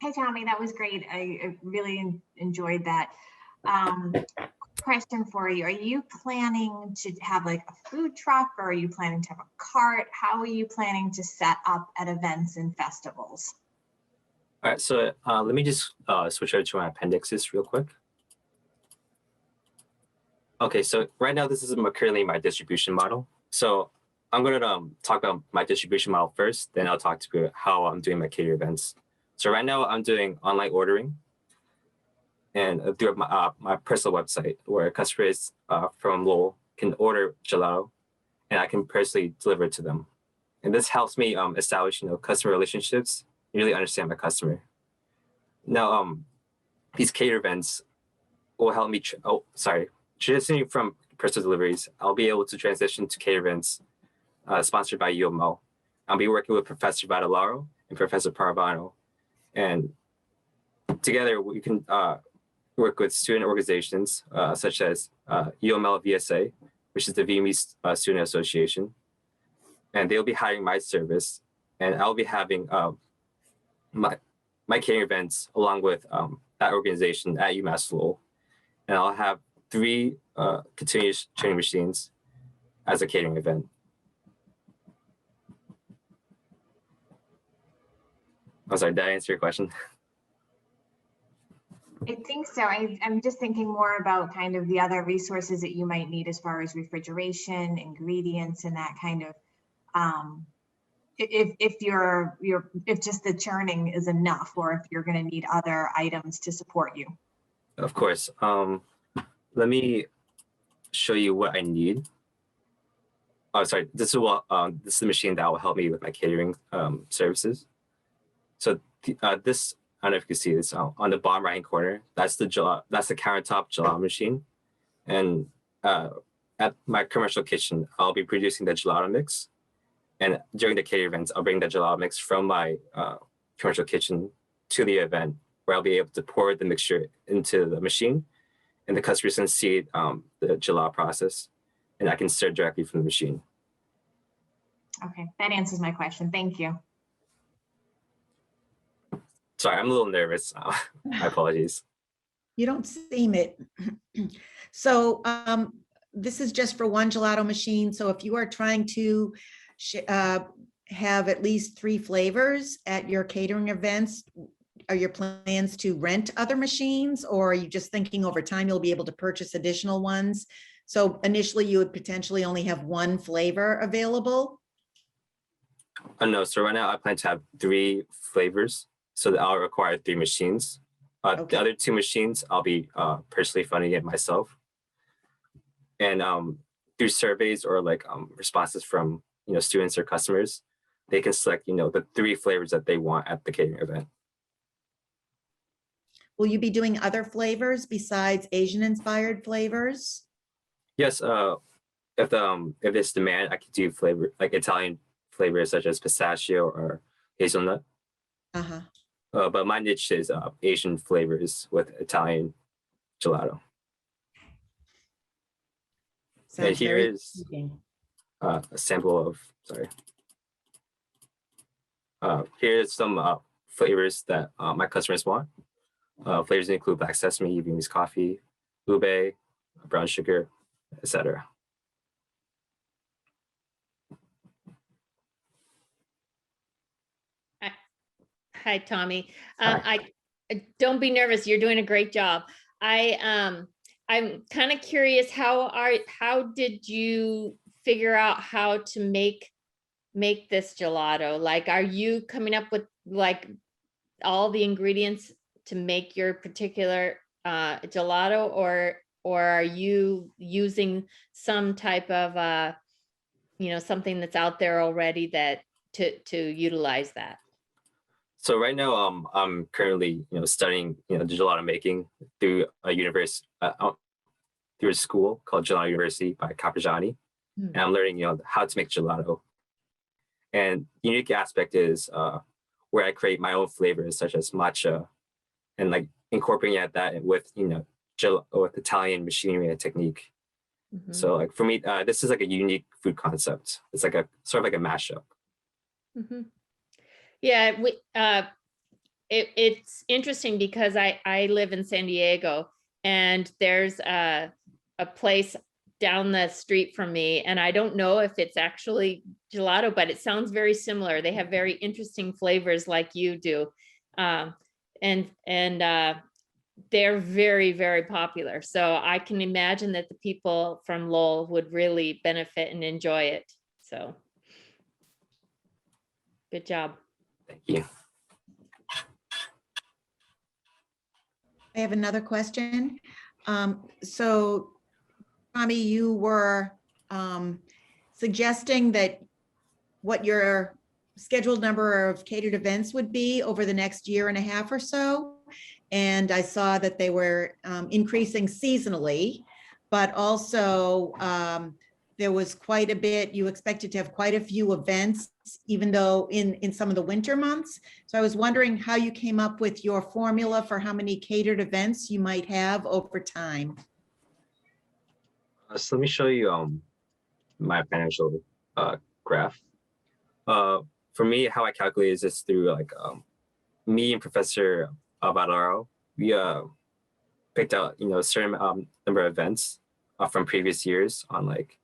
Hi, Tommy. That was great. I really enjoyed that. Um, Question for you. Are you planning to have like a food truck, or are you planning to have a cart? How are you planning to set up at events and festivals? All right, so let me just switch over to my appendixes real quick. Okay, so right now this is currently my distribution model. So I'm gonna talk about my distribution model first, then I'll talk to you about how I'm doing my cater events. So right now I'm doing online ordering and through my personal website where customers from Lowell can order gelato and I can personally deliver it to them. And this helps me establish customer relationships, really understand my customer. Now these cater events will help me. Transitioning from personal deliveries, I'll be able to transition to cater events sponsored by UMO. I'll be working with Professor Badalaro and Professor Paravano, and together we can work with student organizations such as UML VSA, which is the Vietnamese Student Association, and they'll be hiring my service, and I'll be having my catering events along with that organization at UMass Lowell, and I'll have 3 continuous training machines as a catering event. I'm sorry, did I answer your question? I think so. I'm just thinking more about kind of the other resources that you might need as far as refrigeration, ingredients, and that kind of, if just the churning is enough, or if you're going to need other items to support you. Of course. Let me show you what I need. Oh, sorry. This is the machine that will help me with my catering services. So this, I don't know if you can see this on the bottom right hand corner. That's the countertop gelato machine, and at my commercial kitchen, I'll be producing the gelato mix. And during the catering events, I'll bring the gelato mix from my commercial kitchen to the event, where I'll be able to pour the mixture into the machine, and the customers can see the gelato process, and I can serve directly from the machine. Okay, that answers my question. Thank you. Sorry, I'm a little nervous. My apologies. You don't seem it. So this is just for one gelato machine. So if you are trying to have at least 3 flavors at your catering events, are your plans to rent other machines, or are you just thinking over time you'll be able to purchase additional ones? So initially you would potentially only have 1 flavor available? No, so right now I plan to have 3 flavors, so that I'll require 3 machines. Okay. The other 2 machines, I'll be personally funding it myself. And through surveys or like responses from students or customers, they can select the 3 flavors that they want at the catering event. Will you be doing other flavors besides Asian-inspired flavors? Yes, if there's demand, I could do flavor like Italian flavors such as pistachio or hazelnut. But my niche is Asian flavors with Italian gelato. And here is a sample of, here's some flavors that my customers want. Flavors include black sesame, Vietnamese coffee, ube, brown sugar, etc. Hi, Tommy. Don't be nervous. You're doing a great job. I'm kind of curious, how did you figure out how to make this gelato? Like, are you coming up with like all the ingredients to make your particular gelato, or are you using some type of something that's out there already that to utilize that? So right now, I'm currently, studying, gelato making through a university, through a school called Gelato University by Caprigiani, and I'm learning, how to make gelato. And the unique aspect is where I create my own flavors, such as matcha, and like incorporating that with, with Italian machinery and technique. So like for me, this is like a unique food concept. It's like a sort of like a mashup. Yeah, it's interesting because I live in San Diego, and there's a place down the street from me, and I don't know if it's actually gelato, but it sounds very similar. They have very interesting flavors like you do. And they're very, very popular. So I can imagine that the people from Lowell would really benefit and enjoy it. So good job. Thank you. I have another question. So, Tommy, you were suggesting that what your scheduled number of catered events would be over the next year and a half or so. And I saw that they were increasing seasonally, but also there was quite a bit, you expected to have quite a few events, even though in some of the winter months. So I was wondering how you came up with your formula for how many catered events you might have over time. So let me show you my financial graph. For me, how I calculate is just through like me and Professor Badaro. We picked out a certain number of events from previous years on like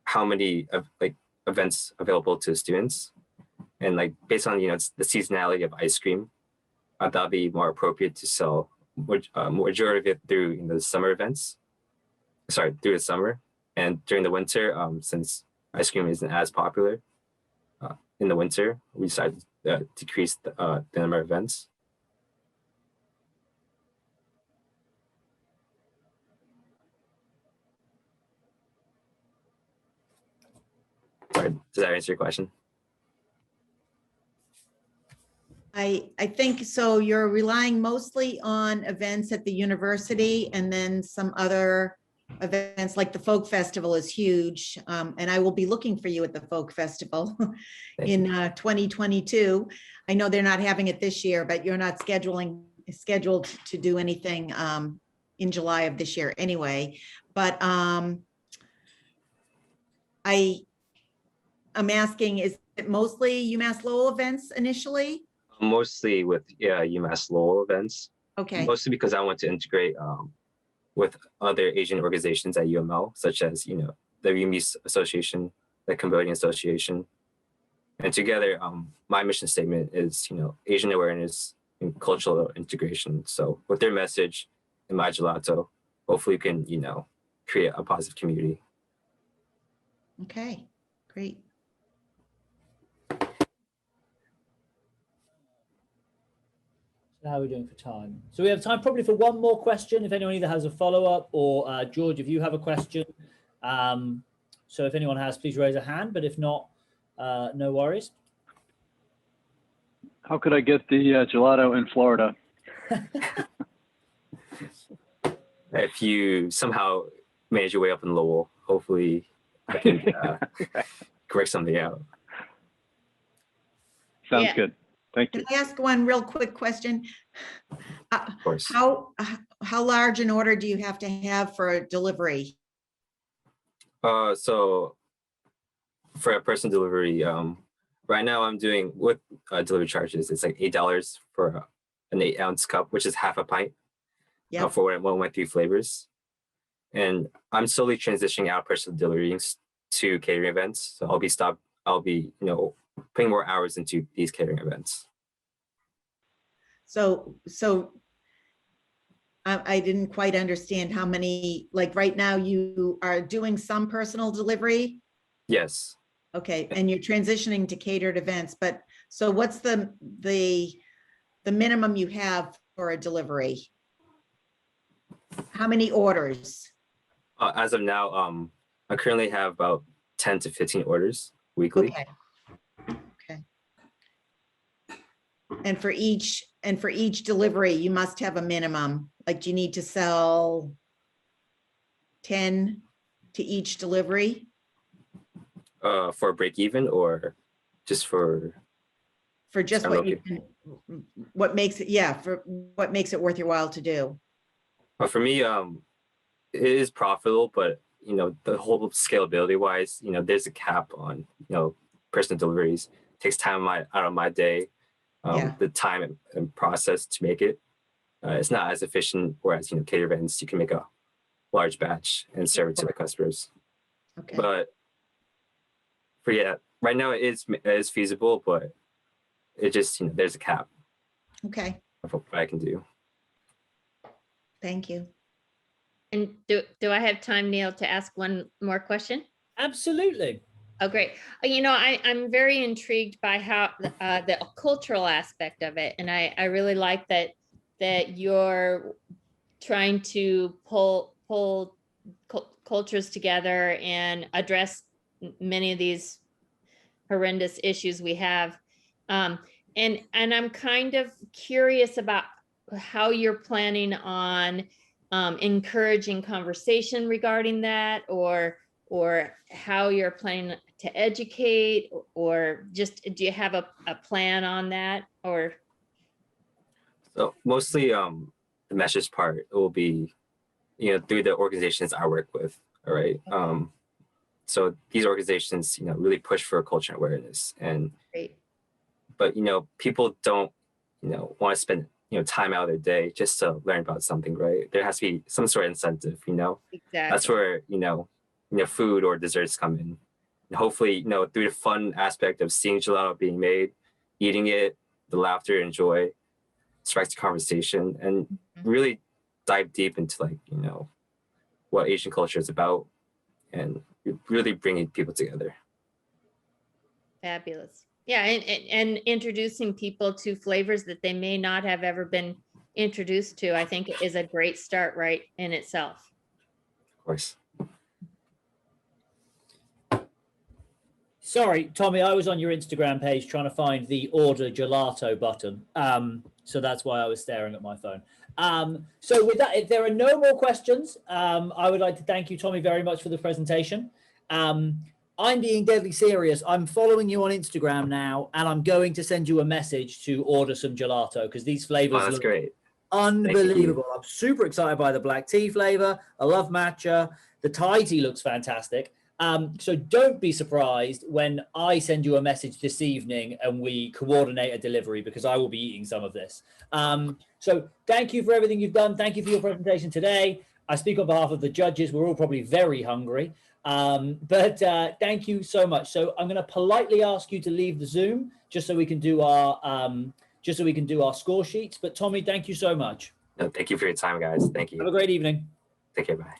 how many events available to students, and like based on the seasonality of ice cream, that'd be more appropriate to sell majority of it through the summer events. Sorry, through the summer, and during the winter, since ice cream isn't as popular in the winter, we decided to decrease the number of events. Sorry, does that answer your question? I think so. You're relying mostly on events at the university, and then some other events like the folk festival is huge. And I will be looking for you at the folk festival in 2022. I know they're not having it this year, but you're not scheduled to do anything in July of this year anyway. But I'm asking, is it mostly UMass Lowell events initially? Mostly with UMass Lowell events. Okay. Mostly because I want to integrate with other Asian organizations at UML, such as the UMIS Association, the Cambodian Association, and together, my mission statement is Asian awareness and cultural integration. So with their message in my gelato, hopefully we can create a positive community. Okay, great. So how are we doing for time? So we have time probably for one more question, if anyone either has a follow-up or George, if you have a question. So if anyone has, please raise a hand, but if not, no worries. How could I get the gelato in Florida? If you somehow manage your way up in Lowell, hopefully I can correct something out. Sounds Yeah. good. Thank you. Can I ask one real quick question? Of course. How large an order do you have to have for a delivery? So for a person delivery, right now I'm doing with delivery charges. It's like $8 for an 8-ounce cup, which is half a pint. Yeah. For one of my 3 flavors. And I'm slowly transitioning out personal deliveries to catering events. So I'll be putting more hours into these catering events. So I didn't quite understand how many, like right now you are doing some personal delivery? Yes. Okay, and you're transitioning to catered events, but so what's the minimum you have for a delivery? How many orders? As of now, I currently have about 10 to 15 orders weekly. Okay. Okay. And for each delivery, you must have a minimum, like you need to sell 10 to each delivery? For a break even, or just for just I'm what you okay. can, what makes it, yeah, for what makes it worth your while to do? For me, it is profitable, but the whole scalability wise, there's a cap on personal deliveries. It takes time out of my day, Yeah. the time and process to make it. It's not as efficient, whereas, cater events, you can make a large batch and serve it to the customers. Okay. But right now it is feasible, but it just, there's a cap Okay. of what I can do. Thank you. And do I have time, Neil, to ask one more question? Absolutely. Oh, great. I'm very intrigued by how the cultural aspect of it. And I really like that you're trying to pull cultures together and address many of these horrendous issues we have. And I'm kind of curious about how you're planning on encouraging conversation regarding that, or how you're planning to educate, or just do you have a plan on that? Or So mostly the message part will be, through the organizations I work with. All right. So these organizations, really push for culture awareness, great. but people don't, want to spend time out of their day just to learn about something, right? There has to be some sort of incentive, Exactly. That's where food or desserts come in. And hopefully, through the fun aspect of seeing gelato being made, eating it, the laughter and joy, strikes the conversation, and really dive deep into what Asian culture is about, and really bringing people together. Fabulous. Yeah, and introducing people to flavors that they may not have ever been introduced to, I think is a great start right in itself. Of course. Sorry, Tommy, I was on your Instagram page trying to find the order gelato button. So that's why I was staring at my phone. So with that, if there are no more questions, I would like to thank you, Tommy, very much for the presentation. I'm being deadly serious. I'm following you on Instagram now, and I'm going to send you a message to order some gelato because these flavors That's look great. unbelievable. I'm super excited by the black tea flavor. I love matcha. The Thai tea looks fantastic. So don't be surprised when I send you a message this evening and we coordinate a delivery, because I will be eating some of this. So thank you for everything you've done. Thank you for your presentation today. I speak on behalf of the judges. We're all probably very hungry, but thank you so much. So I'm going to politely ask you to leave the Zoom just so we can do our score sheets. But Tommy, thank you so much. No, thank you for your time, guys. Thank you. Have a great evening. Take care. Bye.